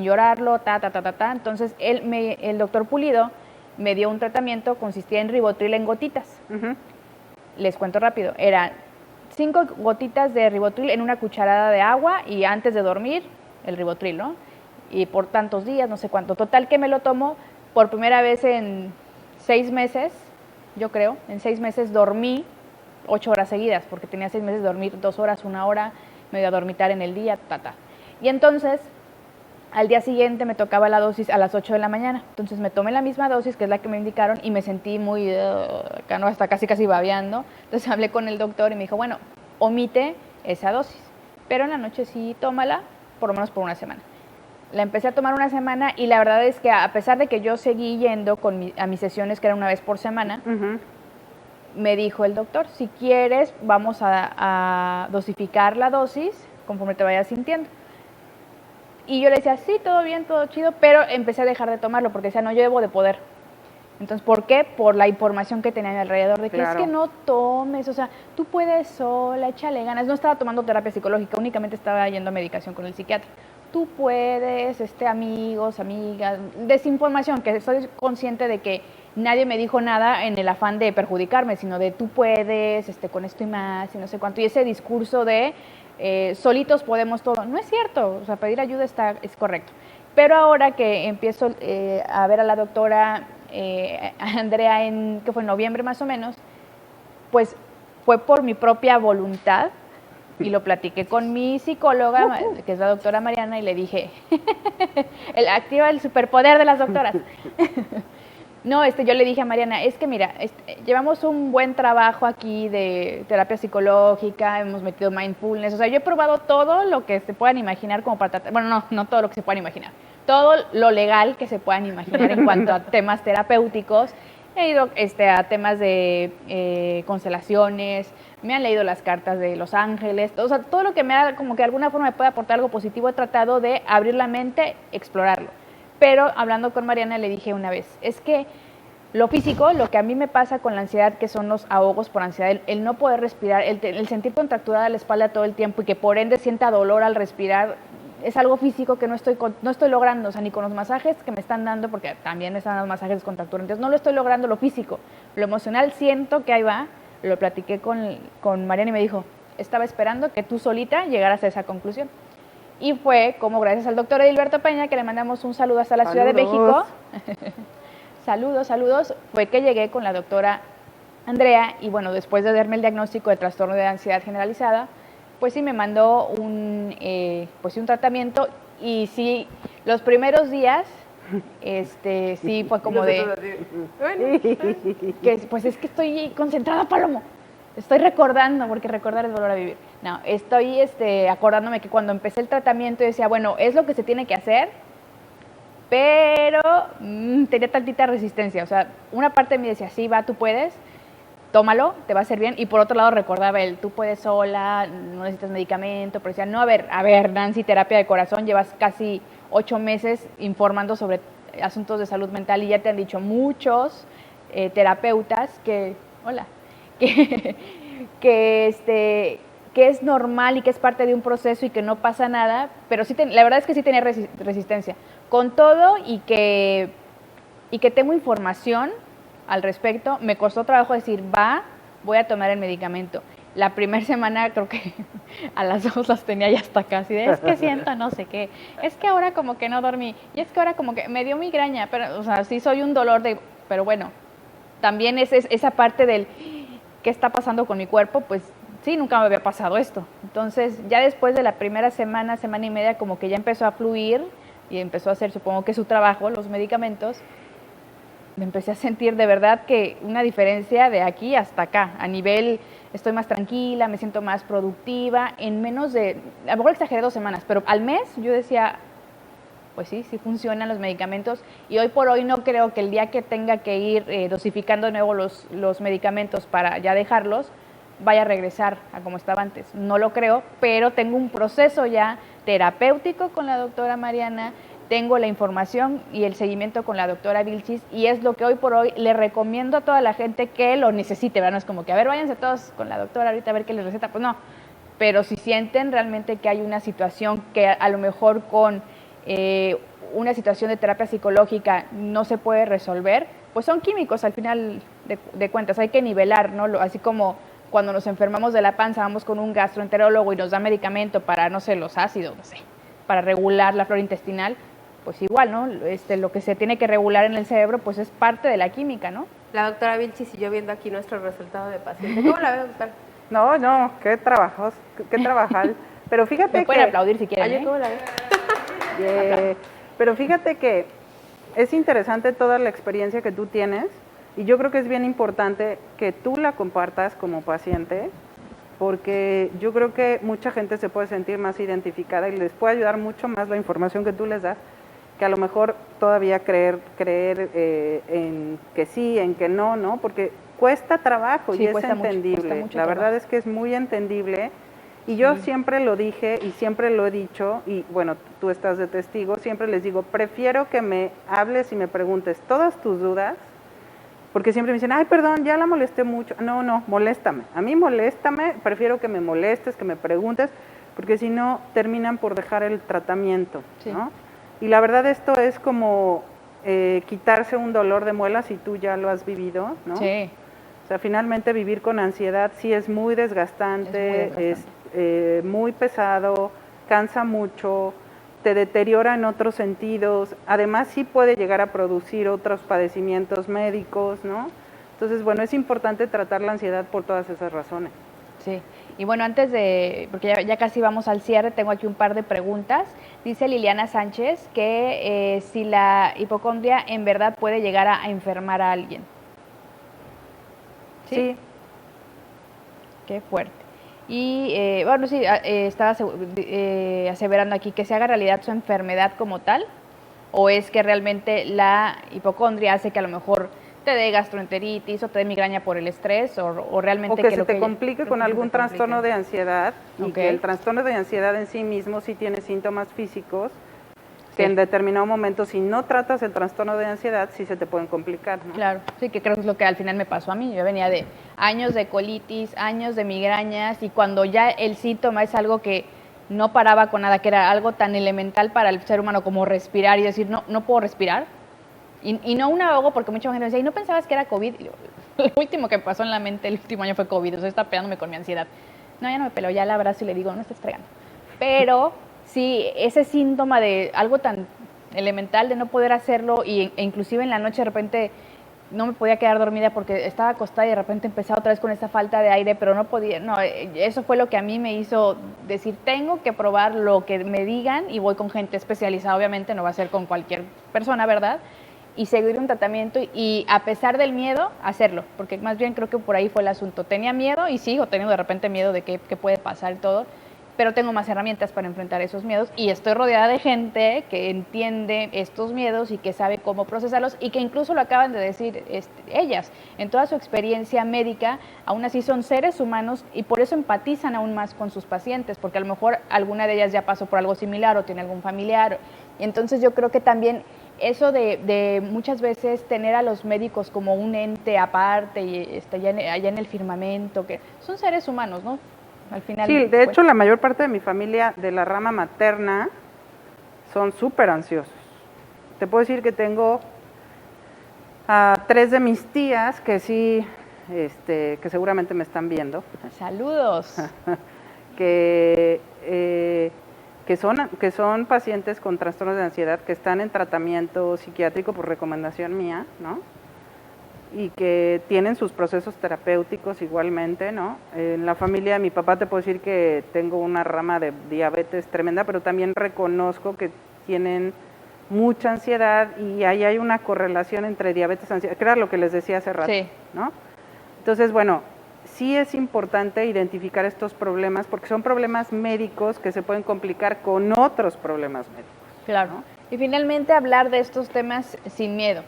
llorarlo, entonces el doctor Pulido me dio un tratamiento, consistía en Rivotril en gotitas. Les cuento rápido, eran 5 gotitas de Rivotril en una cucharada de agua y antes de dormir el Rivotril, ¿no? Y por tantos días, no sé cuánto. Total que me lo tomo por primera vez en 6 meses, yo creo. En 6 meses dormí 8 horas seguidas, porque tenía 6 meses de dormir 2 horas, 1 hora, medio a dormitar en el día, Y entonces, al día siguiente me tocaba la dosis a las 8 de la mañana. Entonces me tomé la misma dosis, que es la que me indicaron, y me sentí muy, acá no, hasta casi babeando. Entonces hablé con el doctor y me dijo, bueno, omite esa dosis, pero en la noche sí tómala, por lo menos por una semana. La empecé a tomar una semana y la verdad es que a pesar de que yo seguí yendo a mis sesiones, que eran una vez por semana, me dijo el doctor, si quieres vamos a dosificar la dosis conforme te vayas sintiendo. Y yo le decía, sí, todo bien, todo chido, pero empecé a dejar de tomarlo porque decía, no, yo debo de poder. Entonces, ¿por qué? Por la información que tenía a mi alrededor de que es que no tomes, o sea, tú puedes sola, échale ganas. No estaba tomando terapia psicológica, únicamente estaba yendo a medicación con el psiquiatra. Tú puedes, amigos, amigas, desinformación, que estoy consciente de que nadie me dijo nada en el afán de perjudicarme, sino de tú puedes, con esto y más, y no sé cuánto. Y ese discurso de solitos podemos todo, no es cierto, o sea, pedir ayuda es correcto. Pero ahora que empiezo a ver a la doctora Andrea ¿qué fue? En noviembre más o menos, pues fue por mi propia voluntad y lo platiqué con mi psicóloga, que es la doctora Mariana, y le dije, activa el superpoder de las doctoras. No, yo le dije a Mariana, es que mira, llevamos un buen trabajo aquí de terapia psicológica, hemos metido mindfulness, o sea, yo he probado todo lo que se puedan imaginar como para tratar, bueno, no todo lo que se puedan imaginar, todo lo legal que se puedan imaginar en cuanto a temas terapéuticos. He ido a temas de constelaciones, me han leído las cartas de los ángeles, o sea, todo lo que me ha, como que de alguna forma me puede aportar algo positivo, he tratado de abrir la mente, explorarlo. Pero hablando con Mariana le dije una vez, es que lo físico, lo que a mí me pasa con la ansiedad, que son los ahogos por ansiedad, el no poder respirar, el sentir contracturada la espalda todo el tiempo y que por ende sienta dolor al respirar, es algo físico que no estoy logrando, o sea, ni con los masajes que me están dando, porque también me están dando masajes descontracturantes, no lo estoy logrando lo físico. Lo emocional siento que ahí va, lo platiqué con Mariana y me dijo, estaba esperando que tú solita llegaras a esa conclusión. Y fue como gracias al doctor Edilberto Peña, que le mandamos un saludo hasta la Ciudad de México. Saludos, fue que llegué con la doctora Andrea y bueno, después de darme el diagnóstico de trastorno de ansiedad generalizada, pues sí me mandó un tratamiento y sí, los primeros días, sí fue como de, que pues es que estoy concentrada, Palomo. Estoy recordando, porque recordar es volver a vivir. No, estoy acordándome que cuando empecé el tratamiento decía, bueno, es lo que se tiene que hacer, pero tenía tantita resistencia. O sea, una parte de mí decía, sí, va, tú puedes, tómalo, te va a hacer bien. Y por otro lado recordaba tú puedes sola, no necesitas medicamento. Pero decía, no, a ver, Nancy, terapia de corazón, llevas casi 8 meses informando sobre asuntos de salud mental y ya te han dicho muchos terapeutas que es normal y que es parte de un proceso y que no pasa nada, pero sí la verdad es que sí tenía resistencia. Con todo y que tengo información al respecto, me costó trabajo decir, voy a tomar el medicamento. La primera semana creo que a las 2 las tenía ya hasta casi, es que siento no sé qué, es que ahora como que no dormí, y es que ahora como que me dio migraña, pero, o sea, sí soy un dolor pero bueno, también es esa parte del qué está pasando con mi cuerpo, pues sí, nunca me había pasado esto. Entonces, ya después de la primera semana y media, como que ya empezó a fluir y empezó a hacer, supongo que su trabajo, los medicamentos, me empecé a sentir de verdad que una diferencia de aquí hasta acá. A nivel, estoy más tranquila, me siento más productiva, en menos de, a lo mejor exageré 2 semanas, pero al mes yo decía, pues sí funcionan los medicamentos y hoy por hoy no creo que el día que tenga que ir dosificando de nuevo los medicamentos para ya dejarlos, vaya a regresar a como estaba antes. No lo creo, pero tengo un proceso ya terapéutico con la doctora Mariana, tengo la información y el seguimiento con la doctora Vilchis y es lo que hoy por hoy le recomiendo a toda la gente que lo necesite, ¿verdad? No es como que, a ver, váyanse todos con la doctora ahorita a ver qué les receta, pues no. Pero si sienten realmente que hay una situación que a lo mejor con una situación de terapia psicológica no se puede resolver, pues son químicos al final de cuentas, hay que nivelar, ¿no? Así como cuando nos enfermamos de la panza, vamos con un gastroenterólogo y nos da medicamento para, no sé, los ácidos, no sé, para regular la flora intestinal, pues igual, ¿no? Lo que se tiene que regular en el cerebro, pues es parte de la química, ¿no? La doctora Vilchis y yo viendo aquí nuestro resultado de paciente. ¿Cómo la ve, doctora? No, qué trabajos, qué trabajar. Pero fíjate me pueden aplaudir si quieren. Oye, ¿cómo la ve? Pero fíjate que es interesante toda la experiencia que tú tienes y yo creo que es bien importante que tú la compartas como paciente porque yo creo que mucha gente se puede sentir más identificada y les puede ayudar mucho más la información que tú les das que a lo mejor todavía creer en que sí, en que no, ¿no? Porque cuesta trabajo y es entendible. La verdad es que es muy entendible. Y yo siempre lo dije y siempre lo he dicho, y bueno, tú estás de testigo, siempre les digo, prefiero que me hables y me preguntes todas tus dudas, porque siempre me dicen, ay, perdón, ya la molesté mucho. No, moléstame. A mí moléstame, prefiero que me molestes, que me preguntes, porque si no, terminan por dejar el tratamiento, ¿no? Y la verdad esto es como quitarse un dolor de muelas si tú ya lo has vivido, ¿no? Sí. O sea, finalmente vivir con ansiedad sí es muy desgastante, es muy pesado, cansa mucho, te deteriora en otros sentidos, además sí puede llegar a producir otros padecimientos médicos, ¿no? Entonces, bueno, es importante tratar la ansiedad por todas esas razones. Sí, y bueno, antes de, porque ya casi vamos al cierre, tengo aquí un par de preguntas. Dice Liliana Sánchez que si la hipocondria en verdad puede llegar a enfermar a alguien. Sí. Qué fuerte. Y bueno, sí, estaba aseverando aquí que se haga realidad su enfermedad como tal, o es que realmente la hipocondria hace que a lo mejor te dé gastroenteritis o te dé migraña por el estrés, o realmente o que se te complique con algún trastorno de ansiedad, y que el trastorno de ansiedad en sí mismo sí tiene síntomas físicos que en determinado momento, si no tratas el trastorno de ansiedad, sí se te pueden complicar, ¿no? Claro, sí, que creo que es lo que al final me pasó a mí. Yo venía de años de colitis, años de migrañas, y cuando ya el síntoma es algo que no paraba con nada, que era algo tan elemental para el ser humano como respirar y decir, no puedo respirar, y no un ahogo, porque mucha gente me decía, ¿y no pensabas que era COVID? Y lo último que me pasó en la mente el último año fue COVID, o sea, estaba peleándome con mi ansiedad. No, ya no me peleo, ya la abrazo y le digo, no estás fregando. Pero sí, ese síntoma de algo tan elemental de no poder hacerlo, e inclusive en la noche de repente no me podía quedar dormida porque estaba acostada y de repente empezaba otra vez con esa falta de aire, pero no podía, no, eso fue lo que a mí me hizo decir, tengo que probar lo que me digan, y voy con gente especializada, obviamente, no va a ser con cualquier persona, ¿verdad? Y seguir un tratamiento, y a pesar del miedo, hacerlo, porque más bien creo que por ahí fue el asunto. Tenía miedo y sigo teniendo de repente miedo de qué puede pasar y todo, pero tengo más herramientas para enfrentar esos miedos, y estoy rodeada de gente que entiende estos miedos y que sabe cómo procesarlos, y que incluso lo acaban de decir ellas, en toda su experiencia médica, aún así son seres humanos y por eso empatizan aún más con sus pacientes, porque a lo mejor alguna de ellas ya pasó por algo similar o tiene algún familiar, y entonces yo creo que también eso de muchas veces tener a los médicos como un ente aparte y allá en el firmamento, que son seres humanos, ¿no? Al final, sí, de hecho la mayor parte de mi familia de la rama materna son súper ansiosos. Te puedo decir que tengo a 3 de mis tías que sí, que seguramente me están viendo. Saludos. que son pacientes con trastornos de ansiedad, que están en tratamiento psiquiátrico por recomendación mía, ¿no? Y que tienen sus procesos terapéuticos igualmente, ¿no? En la familia de mi papá te puedo decir que tengo una rama de diabetes tremenda, pero también reconozco que tienen mucha ansiedad, y ahí hay una correlación entre diabetes y ansiedad, que era lo que les decía hace rato, sí, ¿no? Entonces, bueno, sí es importante identificar estos problemas, porque son problemas médicos que se pueden complicar con otros problemas médicos. Claro, ¿no? Y finalmente hablar de estos temas sin miedo.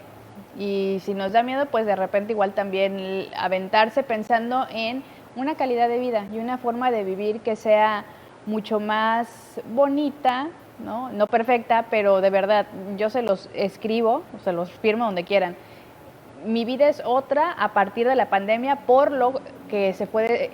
Y si nos da miedo, pues de repente igual también aventarse pensando en una calidad de vida y una forma de vivir que sea mucho más bonita, ¿no? No perfecta, pero de verdad, yo se los escribo, o se los firmo donde quieran. Mi vida es otra a partir de la pandemia, por lo que se fue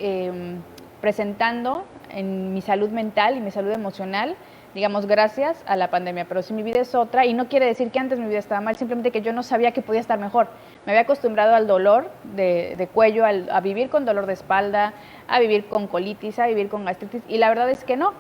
presentando en mi salud mental y mi salud emocional, digamos, gracias a la pandemia. Pero si mi vida es otra, y no quiere decir que antes mi vida estaba mal, simplemente que yo no sabía que podía estar mejor. Me había acostumbrado al dolor de cuello, a vivir con dolor de espalda, a vivir con colitis, a vivir con gastritis, y la verdad es que no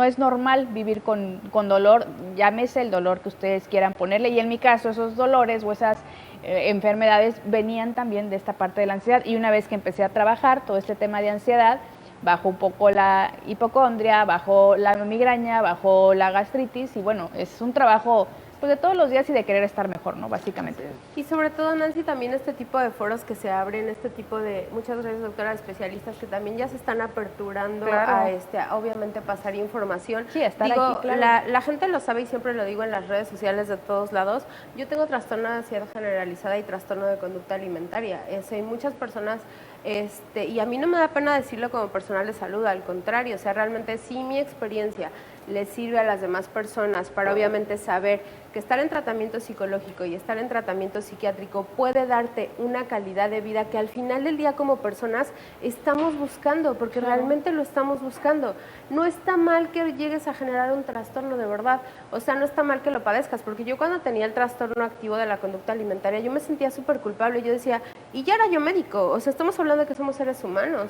es normal vivir con dolor, llámese el dolor que ustedes quieran ponerle, y en mi caso esos dolores o esas enfermedades venían también de esta parte de la ansiedad, y una vez que empecé a trabajar todo este tema de ansiedad, bajó un poco la hipocondria, bajó la migraña, bajó la gastritis, y bueno, es un trabajo pues de todos los días y de querer estar mejor, ¿no? Básicamente. Y sobre todo, Nancy, también este tipo de foros que se abren, este tipo de, muchas gracias, doctora, especialistas que también ya se están aperturando, claro, a obviamente pasar información. Sí, estar aquí, claro. La gente lo sabe y siempre lo digo en las redes sociales de todos lados. Yo tengo trastorno de ansiedad generalizada y trastorno de conducta alimentaria. Hay muchas personas, y a mí no me da pena decirlo como personal de salud, al contrario, o sea, realmente sí mi experiencia le sirve a las demás personas para obviamente saber que estar en tratamiento psicológico y estar en tratamiento psiquiátrico puede darte una calidad de vida que al final del día como personas estamos buscando, porque realmente lo estamos buscando. No está mal que llegues a generar un trastorno de verdad, o sea, no está mal que lo padezcas, porque yo cuando tenía el trastorno activo de la conducta alimentaria, yo me sentía súper culpable, yo decía, y ya era yo médico, o sea, estamos hablando de que somos seres humanos.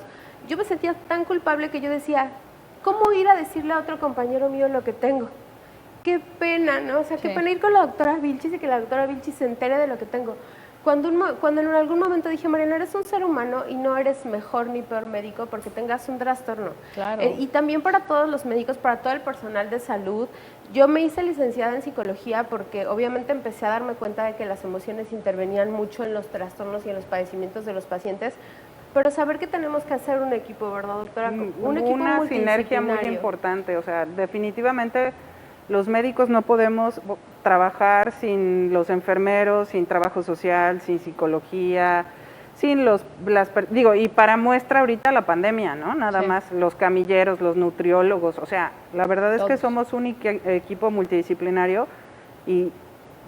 Yo me sentía tan culpable que yo decía, ¿cómo ir a decirle a otro compañero mío lo que tengo? Qué pena, ¿no? O sea, qué pena ir con la doctora Vilchis y que la doctora Vilchis se entere de lo que tengo. cuando en algún momento dije, Mariana, eres un ser humano y no eres mejor ni peor médico porque tengas un trastorno. Claro. Y también para todos los médicos, para todo el personal de salud. Yo me hice licenciada en psicología porque obviamente empecé a darme cuenta de que las emociones intervenían mucho en los trastornos y en los padecimientos de los pacientes, pero saber que tenemos que hacer un equipo, ¿verdad, doctora? Un equipo Una sinergia muy multidisciplinario. importante, o sea, definitivamente los médicos no podemos trabajar sin los enfermeros, sin trabajo social, sin psicología, sin y para muestra ahorita la pandemia, ¿no? Nada Sí. más los camilleros, los nutriólogos, o sea, la verdad es que Todos. somos un equipo multidisciplinario y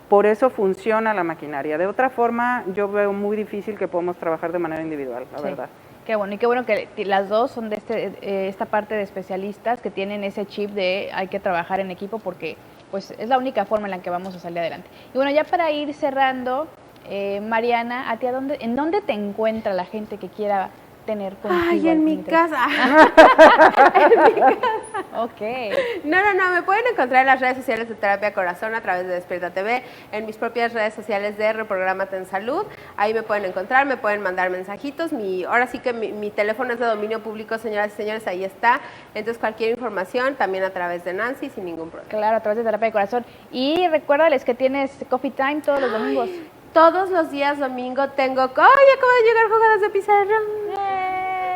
por eso funciona la maquinaria. De otra forma, yo veo muy difícil que podamos trabajar de manera individual, la Sí. verdad. Qué bueno, y qué bueno que las dos son de esta parte de especialistas que tienen ese chip de hay que trabajar en equipo porque pues es la única forma en la que vamos a salir adelante. Y bueno, ya para ir cerrando, Mariana, ¿a ti en dónde te encuentra la gente que quiera tener contigo? Ay, en mi interés? casa. Ok. No, me pueden encontrar en las redes sociales de Terapia Corazón a través de Despierta TV, en mis propias redes sociales de Reprográmate en Salud. Ahí me pueden encontrar, me pueden mandar mensajitos. Ahora sí que mi teléfono es de dominio público, señoras y señores, ahí está. Entonces, cualquier información también a través de Nancy, sin ningún problema. Claro, a través de Terapia de Corazón. Y recuérdales que tienes Coffee Time todos los domingos. Todos los días domingo tengo... ¡Ay, acabo de llegar jugadas de pizarra!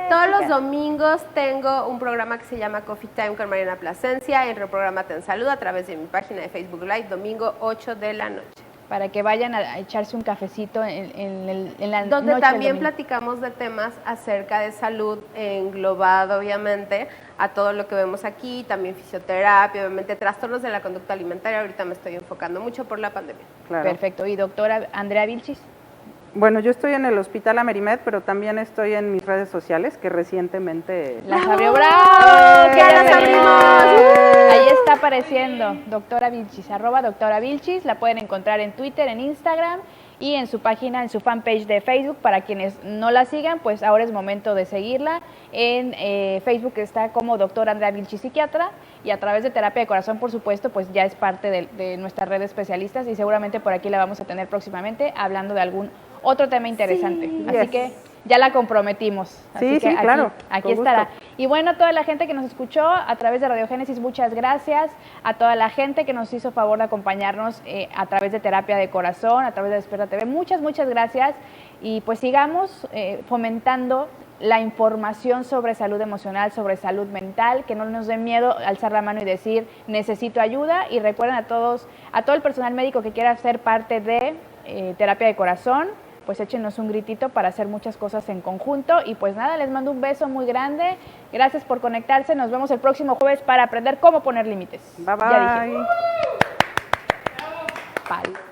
Todos los domingos tengo un programa que se llama Coffee Time con Mariana Plasencia en Reprográmate en Salud a través de mi página de Facebook Live, domingo 8 de la noche. Para que vayan a echarse un cafecito en la Donde noche también del domingo. platicamos de temas acerca de salud englobado, obviamente, a todo lo que vemos aquí, también fisioterapia, obviamente trastornos de la conducta alimentaria. Ahorita me estoy enfocando mucho por la pandemia. Claro. Perfecto. Y doctora Andrea Vilchis. Bueno, yo estoy en el Hospital Amerimed, pero también estoy en mis redes sociales, que recientemente... Las ¡Bravo! abrió. ¡Bravo! ¡Ya las abrimos! Ahí está apareciendo doctora Vilchis, @doctora Vilchis. La pueden encontrar en Twitter, en Instagram y en su página, en su fanpage de Facebook. Para quienes no la sigan, pues ahora es momento de seguirla. En Facebook está como doctora Andrea Vilchis, psiquiatra, y a través de Terapia de Corazón, por supuesto, pues ya es parte de nuestra red de especialistas y seguramente por aquí la vamos a tener próximamente hablando de algún otro tema interesante. Sí. Así Yes. que ya la comprometimos. Así Sí, que sí, claro, aquí con estará. gusto. Y bueno, a toda la gente que nos escuchó a través de Radiogénesis, muchas gracias. A toda la gente que nos hizo favor de acompañarnos a través de Terapia de Corazón, a través de Despierta TV, muchas gracias. Y pues sigamos fomentando la información sobre salud emocional, sobre salud mental, que no nos dé miedo alzar la mano y decir necesito ayuda. Y recuerden a todo el personal médico que quiera ser parte de Terapia de Corazón, pues échenos un gritito para hacer muchas cosas en conjunto. Y pues nada, les mando un beso muy grande. Gracias por conectarse. Nos vemos el próximo jueves para aprender cómo poner límites. Bye, Ya dije. bye. Bye.